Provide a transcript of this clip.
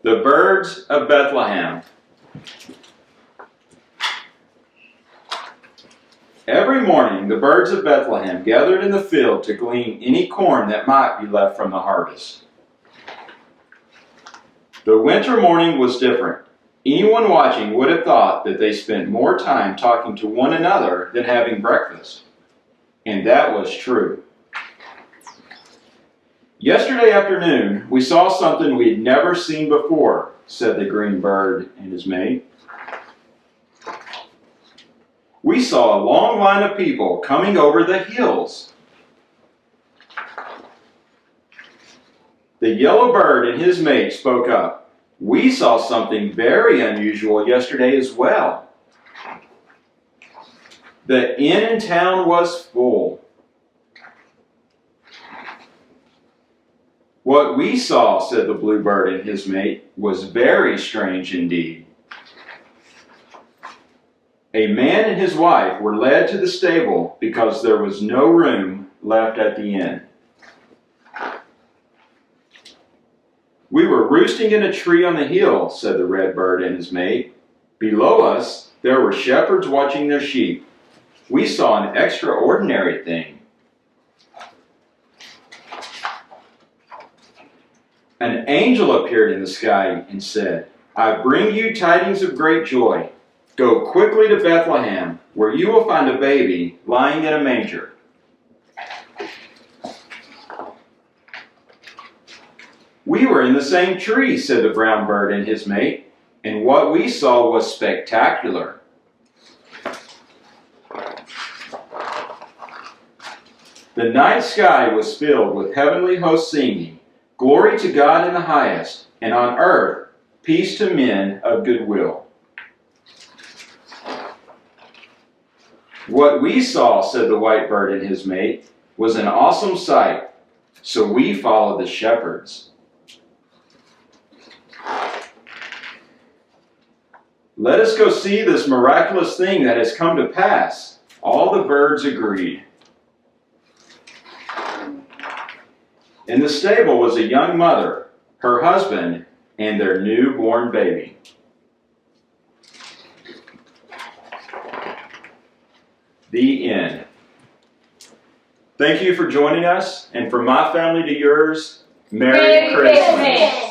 The Birds of Bethlehem. Every morning the birds of Bethlehem gathered in the field to glean any corn that might be left from the harvest. The winter morning was different. Anyone watching would have thought that they spent more time talking to one another than having breakfast. And that was true. Yesterday afternoon, we saw something we had never seen before, said the green bird and his mate. We saw a long line of people coming over the hills. The yellow bird and his mate spoke up. We saw something very unusual yesterday as well. The inn in town was full. What we saw, said the bluebird and his mate, was very strange indeed. A man and his wife were led to the stable because there was no room left at the inn. We were roosting in a tree on the hill, said the red bird and his mate. Below us, there were shepherds watching their sheep. We saw an extraordinary thing. An angel appeared in the sky and said, I bring you tidings of great joy. Go quickly to Bethlehem, where you will find a baby lying in a manger. We were in the same tree, said the brown bird and his mate, and what we saw was spectacular. The night sky was filled with heavenly hosts singing, Glory to God in the highest, and on earth, peace to men of good will. What we saw, said the white bird and his mate, was an awesome sight, so we followed the shepherds. Let us go see this miraculous thing that has come to pass, all the birds agreed. In the stable was a young mother, her husband, and their newborn baby. The end. Thank you for joining us, and from my family to yours, Merry Christmas.